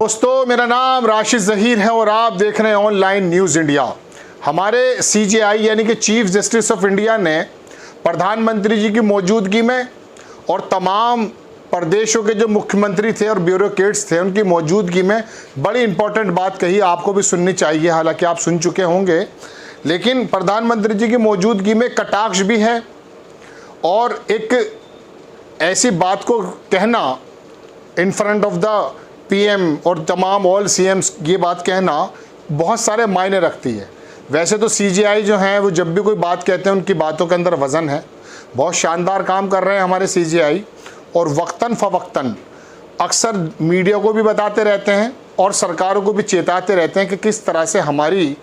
दोस्तों, मेरा नाम राशिद ज़हीर है और आप देख रहे हैं ऑनलाइन न्यूज़ इंडिया। हमारे सीजेआई यानी कि चीफ जस्टिस ऑफ इंडिया ने प्रधानमंत्री जी की मौजूदगी में और तमाम प्रदेशों के जो मुख्यमंत्री थे और ब्यूरोक्रेट्स थे उनकी मौजूदगी में बड़ी इंपॉर्टेंट बात कही। आपको भी सुननी चाहिए, हालांकि आप सुन चुके होंगे, लेकिन प्रधानमंत्री जी की मौजूदगी में कटाक्ष भी है और एक ऐसी बात को कहना in front of the PM और तमाम ऑल सीएम्स, ये बात कहना बहुत सारे मायने रखती है। वैसे तो सीजेआई जो हैं वो जब भी कोई बात कहते हैं उनकी बातों के अंदर वज़न है। बहुत शानदार काम कर रहे हैं हमारे सीजेआई और वक्तन फ़वक्तन अक्सर मीडिया को भी बताते रहते हैं और सरकारों को भी चेताते रहते हैं कि किस तरह से हमारी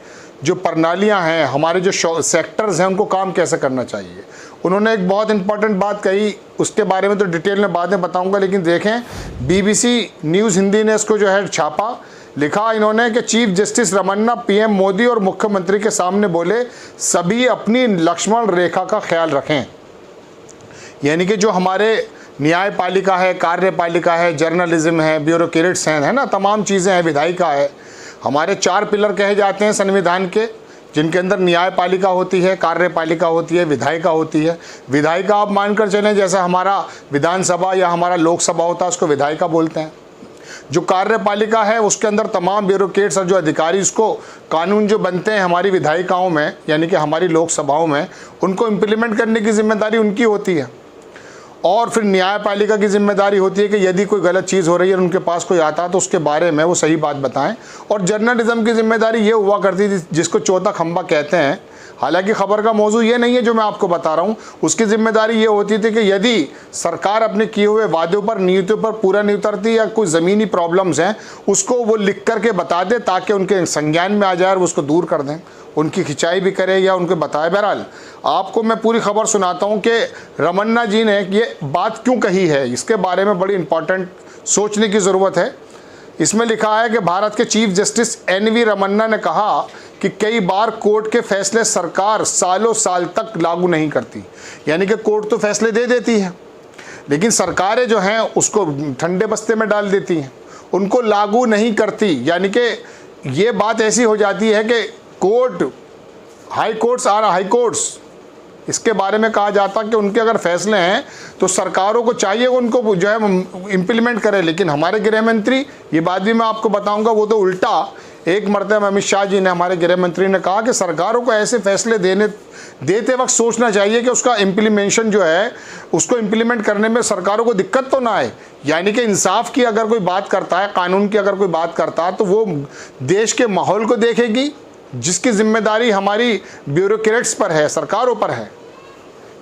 जो प्रणालियां हैं, हमारे जो सेक्टर्स हैं, उनको काम कैसे करना चाहिए। उन्होंने एक बहुत इंपॉर्टेंट बात कही, उसके बारे में तो डिटेल में बाद में बताऊंगा, लेकिन देखें बीबीसी न्यूज़ हिंदी ने इसको जो है छापा, लिखा इन्होंने कि chief justice Ramana PM Modi और मुख्यमंत्री के सामने बोले सभी अपनी लक्ष्मण रेखा का ख्याल रखें। यानी कि जो हमारे न्यायपालिका है, कार्यपालिका है, जर्नलिज्म है, ब्यूरोक्रेट्स हैं, है ना, तमाम चीज़ें हैं, विधायिका है, हमारे 4 पिलर कहे जाते हैं संविधान के, जिनके अंदर न्यायपालिका होती है, कार्यपालिका होती है, विधायिका होती है। विधायिका आप मानकर चलें जैसा हमारा विधानसभा या हमारा लोकसभा होता है, उसको विधायिका बोलते हैं। जो कार्यपालिका है उसके अंदर तमाम ब्यूरोक्रेट्स और जो अधिकारी, उसको कानून जो बनते हैं हमारी विधायिकाओं में यानी कि हमारी लोकसभाओं में, उनको इम्प्लीमेंट करने की जिम्मेदारी उनकी होती है। और फिर न्यायपालिका की जिम्मेदारी होती है कि यदि कोई गलत चीज़ हो रही है और उनके पास कोई आता है तो उसके बारे में वो सही बात बताएं। और जर्नलिज्म की जिम्मेदारी ये हुआ करती थी जिसको चौथा खंबा कहते हैं। हालांकि खबर का मौजू ये नहीं है जो मैं आपको बता रहा हूँ, उसकी जिम्मेदारी ये होती थी कि यदि सरकार अपने किए हुए वादों पर, नीतियों पर पूरा नहीं उतरती या कोई ज़मीनी प्रॉब्लम्स हैं उसको वो लिख करके बता दे ताकि उनके संज्ञान में आ जाए और उसको दूर कर दें, उनकी खिंचाई भी करे या उनको बताए। बहरहाल आपको मैं पूरी खबर सुनाता हूं कि रमन्ना जी ने ये बात क्यों कही है, इसके बारे में बड़ी इंपॉर्टेंट सोचने की ज़रूरत है। इसमें लिखा है कि भारत के चीफ जस्टिस एनवी रमन्ना ने कहा कि कई बार कोर्ट के फैसले सरकार सालों साल तक लागू नहीं करती। यानी कि कोर्ट तो फैसले दे देती है लेकिन सरकारें जो हैं उसको ठंडे बस्ते में डाल देती हैं, उनको लागू नहीं करती। यानी कि ये बात ऐसी हो जाती है कि court, high courts are high courts, इसके बारे में कहा जाता कि उनके अगर फैसले हैं तो सरकारों को चाहिए उनको जो है इम्प्लीमेंट करें। लेकिन हमारे गृह मंत्री, ये बात भी मैं आपको बताऊंगा, वो तो उल्टा एक मरतबा अमित शाह जी ने, हमारे गृह मंत्री ने कहा कि सरकारों को ऐसे फैसले देते वक्त सोचना चाहिए कि उसका इम्प्लीमेंशन जो है उसको इम्प्लीमेंट करने में सरकारों को दिक्कत तो ना आए। यानी कि इंसाफ की अगर कोई बात करता है, कानून की अगर कोई बात करता है तो वो देश के माहौल को देखेगी, जिसकी जिम्मेदारी हमारी ब्यूरोक्रेट्स पर है, सरकारों पर है,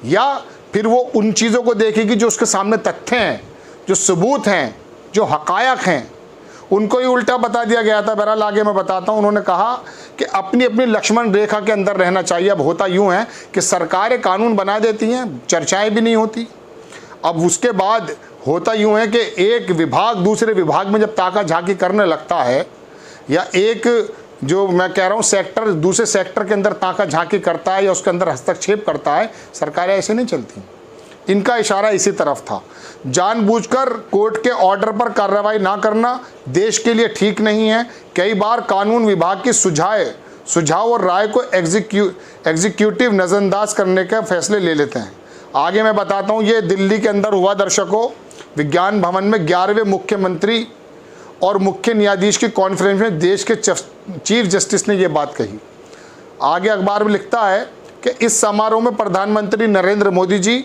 या फिर वो उन चीज़ों को देखेगी जो उसके सामने तथ्य हैं, जो सबूत हैं, जो हकायक हैं, उनको ही उल्टा बता दिया गया था। बहरहाल आगे मैं बताता हूँ। उन्होंने कहा कि अपनी अपनी लक्ष्मण रेखा के अंदर रहना चाहिए। अब होता यूँ है कि सरकारें कानून बना देती हैं, चर्चाएँ भी नहीं होती। अब उसके बाद होता यूँ है कि एक विभाग दूसरे विभाग में जब ताका झाकी करने लगता है, या एक जो मैं कह रहा हूँ सेक्टर दूसरे सेक्टर के अंदर ताका झांकी करता है या उसके अंदर हस्तक्षेप करता है, सरकारें ऐसे नहीं चलती। इनका इशारा इसी तरफ था। जानबूझकर कोर्ट के ऑर्डर पर कार्रवाई ना करना देश के लिए ठीक नहीं है। कई बार कानून विभाग की सुझाव और राय को एग्जीक्यूटिव नज़रअंदाज करने के फैसले ले लेते हैं। आगे मैं बताता हूँ। ये दिल्ली के अंदर हुआ दर्शकों, विज्ञान भवन में 11वें मुख्यमंत्री और मुख्य न्यायाधीश की कॉन्फ्रेंस में देश के चीफ जस्टिस ने यह बात कही। आगे अखबार में लिखता है कि इस समारोह में प्रधानमंत्री नरेंद्र मोदी जी,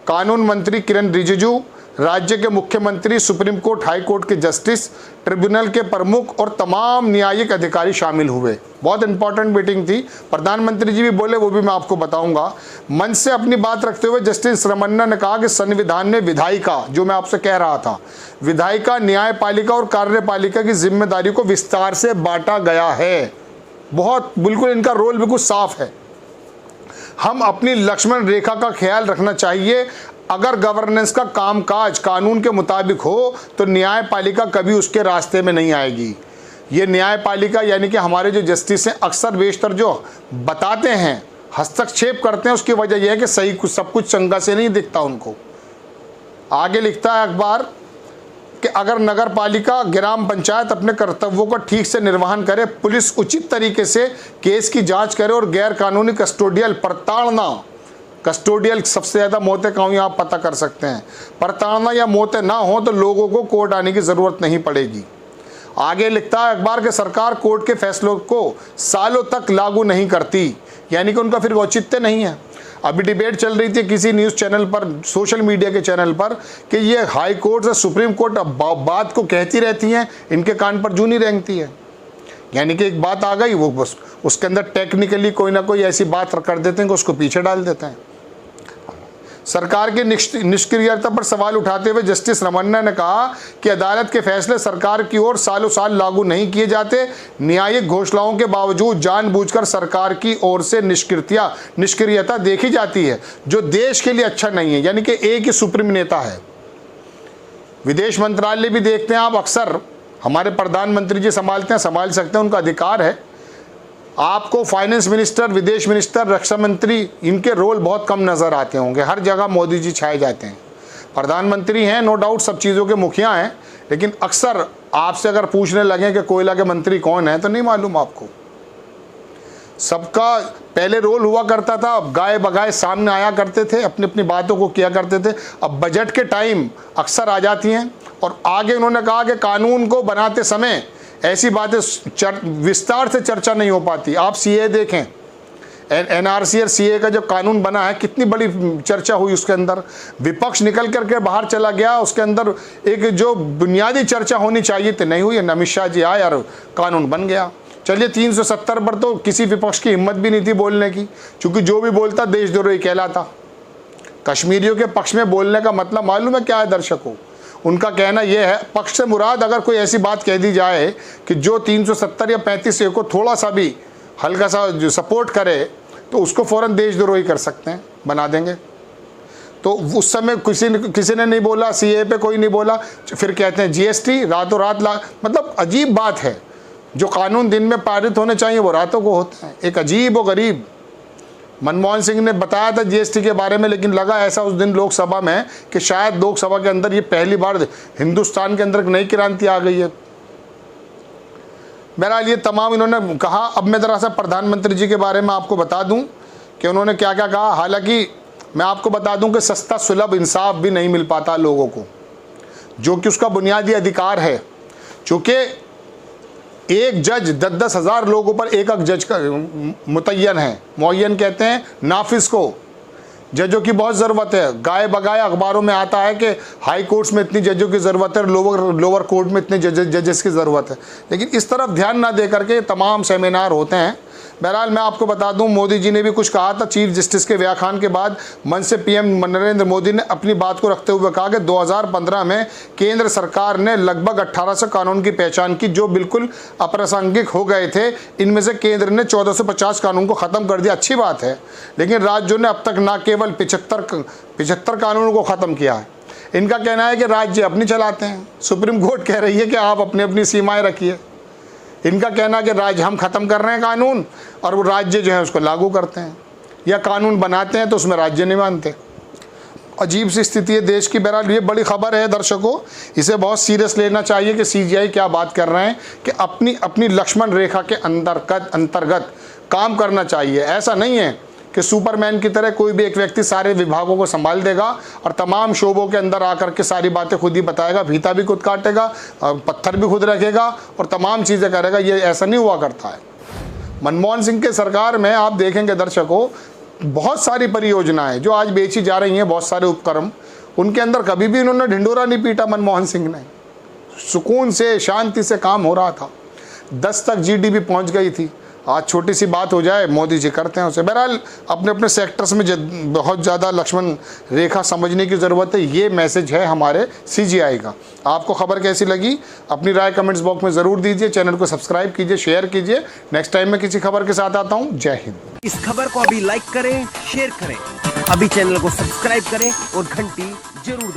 कानून मंत्री किरण रिजिजू, राज्य के मुख्यमंत्री, सुप्रीम कोर्ट, हाई कोर्ट के जस्टिस, ट्रिब्यूनल के प्रमुख और तमाम न्यायिक अधिकारी शामिल हुए। बहुत इंपॉर्टेंट मीटिंग थी। प्रधानमंत्री जी भी बोले, वो भी मैं आपको बताऊंगा। मंच से अपनी बात रखते हुए जस्टिस रमन्ना ने कहा कि संविधान में विधायिका, जो मैं आपसे कह रहा था, विधायिका, न्यायपालिका और कार्यपालिका की जिम्मेदारी को विस्तार से बांटा गया है। बहुत बिल्कुल इनका रोल बिल्कुल साफ है। हम अपनी लक्ष्मण रेखा का ख्याल रखना चाहिए। अगर गवर्नेंस का कामकाज कानून के मुताबिक हो तो न्यायपालिका कभी उसके रास्ते में नहीं आएगी। ये न्यायपालिका यानी कि हमारे जो जस्टिस हैं अक्सर बेशतर जो बताते हैं, हस्तक्षेप करते हैं, उसकी वजह यह है कि सही कुछ सब कुछ चंगा से नहीं दिखता उनको। आगे लिखता है अखबार कि अगर नगर पालिका ग्राम पंचायत अपने कर्तव्यों का ठीक से निर्वहन करे, पुलिस उचित तरीके से केस की जांच करे और गैर कानूनी कस्टोडियल प्रताड़ना, कस्टोडियल सबसे ज़्यादा मौतें कहाँ हुई आप पता कर सकते हैं, प्रताड़ना या मौतें ना हो तो लोगों को कोर्ट आने की ज़रूरत नहीं पड़ेगी। आगे लिखता है अखबार के सरकार कोर्ट के फैसलों को सालों तक लागू नहीं करती, यानी कि उनका फिर औचित्य नहीं है। अभी डिबेट चल रही थी किसी न्यूज़ चैनल पर, सोशल मीडिया के चैनल पर, कि ये हाई कोर्ट से सुप्रीम कोर्ट बात को कहती रहती हैं, इनके कान पर जूं नहीं रेंगती है। यानी कि एक बात आ गई, वो बस उसके अंदर टेक्निकली कोई ना कोई ऐसी बात कर देते हैं कि उसको पीछे डाल देते हैं। सरकार की निष्क्रियता पर सवाल उठाते हुए जस्टिस रमन्ना ने कहा कि अदालत के फैसले सरकार की ओर सालों साल लागू नहीं किए जाते। न्यायिक घोषणाओं के बावजूद जानबूझकर सरकार की ओर से निष्क्रियता देखी जाती है, जो देश के लिए अच्छा नहीं है। यानी कि एक ही सुप्रीम नेता है। विदेश मंत्रालय भी देखते हैं आप, अक्सर हमारे प्रधानमंत्री जी संभालते हैं, संभाल सकते हैं, उनका अधिकार है। आपको फाइनेंस मिनिस्टर, विदेश मिनिस्टर, रक्षा मंत्री, इनके रोल बहुत कम नज़र आते होंगे। हर जगह मोदी जी छाए जाते हैं। प्रधानमंत्री हैं, नो डाउट सब चीज़ों के मुखिया हैं, लेकिन अक्सर आपसे अगर पूछने लगे कि कोयला के मंत्री कौन है तो नहीं मालूम आपको। सबका पहले रोल हुआ करता था, अब गाय बगाए सामने आया करते थे, अपनी अपनी बातों को किया करते थे। अब बजट के टाइम अक्सर आ जाती हैं। और आगे उन्होंने कहा कि कानून को बनाते समय ऐसी बातें विस्तार से चर्चा नहीं हो पाती। आप सीए देखें, एनआरसी और सीए का जो कानून बना है, कितनी बड़ी चर्चा हुई उसके अंदर। विपक्ष निकल करके बाहर चला गया, उसके अंदर एक जो बुनियादी चर्चा होनी चाहिए थी नहीं हुई। अमित शाह जी आए और कानून बन गया। चलिए 370 पर तो किसी विपक्ष की हिम्मत भी नहीं थी बोलने की, क्योंकि जो भी बोलता देशद्रोही कहलाता। कश्मीरियों के पक्ष में बोलने का मतलब मालूम है क्या है दर्शकों? उनका कहना यह है, पक्ष से मुराद अगर कोई ऐसी बात कह दी जाए कि जो 370 या 35 को थोड़ा सा भी हल्का सा जो सपोर्ट करे, तो उसको फ़ौरन देशद्रोही कर सकते हैं, बना देंगे। तो उस समय किसी ने नहीं बोला, सीए पे कोई नहीं बोला, फिर कहते हैं जीएसटी रातों रात मतलब अजीब बात है। जो कानून दिन में पारित होने चाहिए वो रातों को होते हैं। एक अजीब और गरीब। मनमोहन सिंह ने बताया था जीएसटी के बारे में, लेकिन लगा ऐसा उस दिन लोकसभा में कि शायद लोकसभा के अंदर ये पहली बार हिंदुस्तान के अंदर एक नई क्रांति आ गई है। बहरहाल ये तमाम इन्होंने कहा। अब मैं ज़रा सा प्रधानमंत्री जी के बारे में आपको बता दूं कि उन्होंने क्या क्या कहा। हालांकि मैं आपको बता दूं कि सस्ता सुलभ इंसाफ भी नहीं मिल पाता लोगों को, जो कि उसका बुनियादी अधिकार है। चूँकि एक जज 10-10 हज़ार लोगों पर एक जज का मुतय्यन है, मुअय्यन कहते हैं नाफिज को। जजों की बहुत ज़रूरत है। गाय बगाए अखबारों में आता है कि हाई कोर्ट्स में इतनी जजों की ज़रूरत है, लोअर कोर्ट में इतने जजेस की ज़रूरत है, लेकिन इस तरफ ध्यान ना दे करके तमाम सेमिनार होते हैं। बहरहाल मैं आपको बता दूं, मोदी जी ने भी कुछ कहा था। चीफ जस्टिस के व्याख्यान के बाद मंच से पीएम नरेंद्र मोदी ने अपनी बात को रखते हुए कहा कि 2015 में केंद्र सरकार ने लगभग 1800 कानून की पहचान की जो बिल्कुल अप्रासंगिक हो गए थे। इनमें से केंद्र ने 1450 कानून को ख़त्म कर दिया, अच्छी बात है, लेकिन राज्यों ने अब तक न केवल 75 कानूनों को ख़त्म किया है। इनका कहना है कि राज्य अपनी चलाते हैं, सुप्रीम कोर्ट कह रही है कि आप अपनी अपनी सीमाएँ रखिए। इनका कहना है कि राज्य हम ख़त्म कर रहे हैं कानून, और वो राज्य जो है उसको लागू करते हैं, या कानून बनाते हैं तो उसमें राज्य नहीं मानते। अजीब सी स्थिति है देश की। बहरहाल ये बड़ी खबर है दर्शकों, इसे बहुत सीरियस लेना चाहिए कि सीजीआई क्या बात कर रहे हैं कि अपनी अपनी लक्ष्मण रेखा के अंतर्गत काम करना चाहिए। ऐसा नहीं है कि सुपरमैन की तरह कोई भी एक व्यक्ति सारे विभागों को संभाल देगा और तमाम शोबों के अंदर आकर के सारी बातें खुद ही बताएगा, फीता भी खुद काटेगा, पत्थर भी खुद रखेगा और तमाम चीज़ें करेगा। ये ऐसा नहीं हुआ करता है। मनमोहन सिंह के सरकार में आप देखेंगे दर्शकों, बहुत सारी परियोजनाएं जो आज बेची जा रही हैं, बहुत सारे उपक्रम, उनके अंदर कभी भी इन्होंने ढिंडोरा नहीं पीटा। मनमोहन सिंह ने सुकून से शांति से काम हो रहा था। 10 तक जीडीपी पहुंच गई थी। आज छोटी सी बात हो जाए, मोदी जी करते हैं उसे। बहरहाल अपने अपने सेक्टर्स में बहुत ज़्यादा लक्ष्मण रेखा समझने की ज़रूरत है। ये मैसेज है हमारे सीजीआई का। आपको खबर कैसी लगी अपनी राय कमेंट्स बॉक्स में ज़रूर दीजिए। चैनल को सब्सक्राइब कीजिए, शेयर कीजिए। नेक्स्ट टाइम मैं किसी खबर के साथ आता हूँ। जय हिंद। इस खबर को अभी लाइक करें, शेयर करें, अभी चैनल को सब्सक्राइब करें और घंटी जरूर